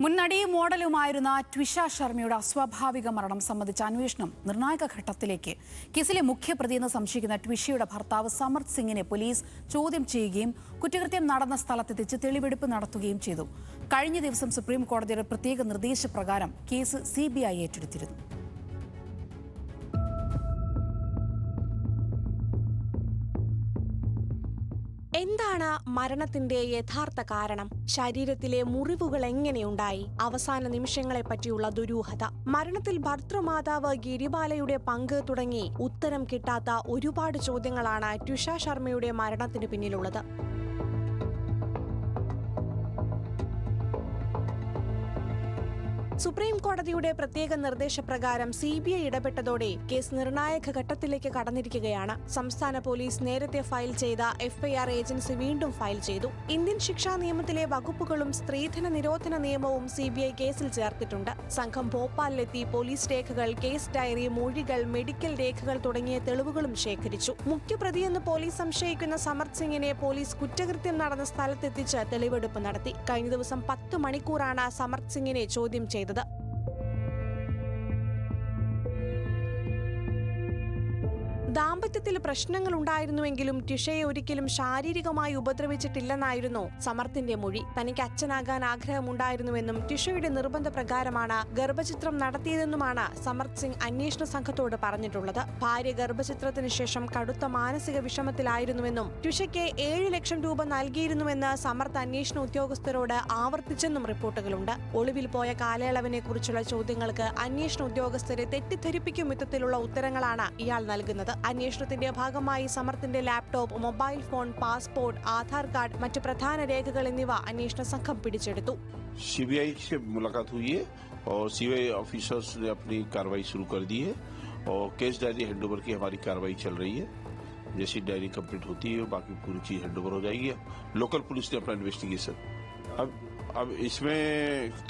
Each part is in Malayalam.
മുൻനടിയും മോഡലുമായിരുന്ന ട്വിഷ ശർമ്മയുടെ അസ്വാഭാവിക മരണം സംബന്ധിച്ച അന്വേഷണം നിർണായക ഘട്ടത്തിലേക്ക്. കേസിലെ മുഖ്യപ്രതിയെന്ന് സംശയിക്കുന്ന ട്വിഷയുടെ ഭർത്താവ് സമർത്ത് സിംഗിനെ പോലീസ് ചോദ്യം ചെയ്യുകയും കുറ്റകൃത്യം നടന്ന സ്ഥലത്തെത്തിച്ച് തെളിവെടുപ്പ് നടത്തുകയും ചെയ്തു. കഴിഞ്ഞ ദിവസം സുപ്രീം കോടതിയുടെ പ്രത്യേക നിർദ്ദേശപ്രകാരം കേസ് CBI ഏറ്റെടുത്തിരുന്നു. എന്താണ് മരണത്തിന്റെ യഥാർത്ഥ കാരണം? ശരീരത്തിലെ മുറിവുകൾ എങ്ങനെയുണ്ടായി? അവസാന നിമിഷങ്ങളെ പറ്റിയുള്ള ദുരൂഹത, മരണത്തിൽ ഭർത്തൃമാതാവ് ഗിരിബാലയുടെ പങ്ക് തുടങ്ങി ഉത്തരം കിട്ടാത്ത ഒരുപാട് ചോദ്യങ്ങളാണ് ട്വിഷ ശർമ്മയുടെ മരണത്തിന് പിന്നിലുള്ളത്. സുപ്രീം കോടതിയുടെ പ്രത്യേക നിർദ്ദേശപ്രകാരം CBI ഇടപെട്ടതോടെ കേസ് നിർണായക ഘട്ടത്തിലേക്ക് കടന്നിരിക്കുകയാണ്. സംസ്ഥാന പോലീസ് നേരത്തെ ഫയൽ ചെയ്ത FIR ഏജൻസി വീണ്ടും ഫയൽ ചെയ്തു. ഇന്ത്യൻ ശിക്ഷാ നിയമത്തിലെ വകുപ്പുകളും സ്ത്രീധന നിരോധന നിയമവും CBI കേസിൽ ചേർത്തിട്ടുണ്ട്. സംഘം ഭോപ്പാലിലെത്തി പോലീസ് രേഖകൾ, കേസ് ഡയറി, മൊഴികൾ, മെഡിക്കൽ രേഖകൾ തുടങ്ങിയ തെളിവുകളും ശേഖരിച്ചു. മുഖ്യപ്രതിയെന്ന് പോലീസ് സംശയിക്കുന്ന സമർത്ത് സിംഗിനെ പോലീസ് കുറ്റകൃത്യം നടന്ന സ്ഥലത്തെത്തിച്ച് തെളിവെടുപ്പ് നടത്തി. കഴിഞ്ഞ ദിവസം 10 മണിക്കൂറാണ് സമർത്ത് സിംഗിനെ ചോദ്യം ചെയ്തത്. ദാമ്പത്യത്തിൽ പ്രശ്നങ്ങൾ ഉണ്ടായിരുന്നുവെങ്കിലും ട്വിഷയെ ഒരിക്കലും ശാരീരികമായി ഉപദ്രവിച്ചിട്ടില്ലെന്നായിരുന്നു സമർത്തിന്റെ മൊഴി. തനിക്ക് അച്ഛനാകാൻ ആഗ്രഹമുണ്ടായിരുന്നുവെന്നും ട്വിഷയുടെ നിർബന്ധപ്രകാരമാണ് ഗർഭചിത്രം നടത്തിയതെന്നുമാണ് സമർത്ത് സിംഗ് അന്വേഷണ സംഘത്തോട് പറഞ്ഞിട്ടുള്ളത്. ഭാര്യ ഗർഭചിത്രത്തിന് ശേഷം കടുത്ത മാനസിക വിഷമത്തിലായിരുന്നുവെന്നും ട്വിഷയ്ക്ക് 7 ലക്ഷം രൂപ നൽകിയിരുന്നുവെന്ന് സമർത്ത് അന്വേഷണ ഉദ്യോഗസ്ഥരോട് ആവർത്തിച്ചെന്നും റിപ്പോർട്ടുകളുണ്ട്. ഒളിവിൽ പോയ കാലയളവിനെ കുറിച്ചുള്ള ചോദ്യങ്ങൾക്ക് അന്വേഷണ ഉദ്യോഗസ്ഥരെ തെറ്റിദ്ധരിപ്പിക്കും വിധത്തിലുള്ള ഉത്തരങ്ങളാണ് ഇയാൾ നൽകുന്നത്. അന്വേഷണത്തിന്റെ ഭാഗമായി സമർത്തിന്റെ laptop, mobile phone, passport, Aadhaar card, മറ്റ് പ്രധാന രേഖകൾ എന്നിവ അന്വേഷണ സംഘം പിടിച്ചെടുത്തു. CBI से मुलाकात हुई है और CBI ऑफिसर्स ने अपनी कार्रवाई शुरू कर दी है और केस डायरी हैंडओवर की हमारी कार्रवाई चल रही है. जैसी डायरी कंप्लीट होती है बाकी पूरी चीज हैंडओवर हो जाएगी. लोकल पुलिस ने अपना इन्वेस्टिगेशन अब इसमें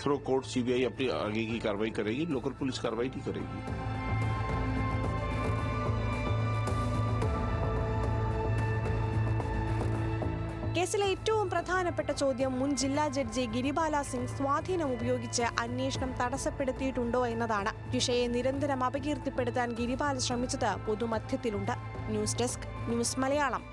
थ्रू कोर्ट CBI अपनी आगे की कार्रवाई करेगी. लोकल पुलिस कार्रवाई नहीं करेगी. കേസിലെ ഏറ്റവും പ്രധാനപ്പെട്ട ചോദ്യം മുൻ ജില്ലാ ജഡ്ജി ഗിരിബാല സിംഗ് സ്വാധീനം ഉപയോഗിച്ച് അന്വേഷണം തടസ്സപ്പെടുത്തിയിട്ടുണ്ടോ എന്നതാണ്. ട്വിഷയെ നിരന്തരം അപകീർത്തിപ്പെടുത്താൻ ഗിരിബാല ശ്രമിച്ചത് പൊതുമധ്യത്തിലുണ്ട്. News desk, news Malayalam.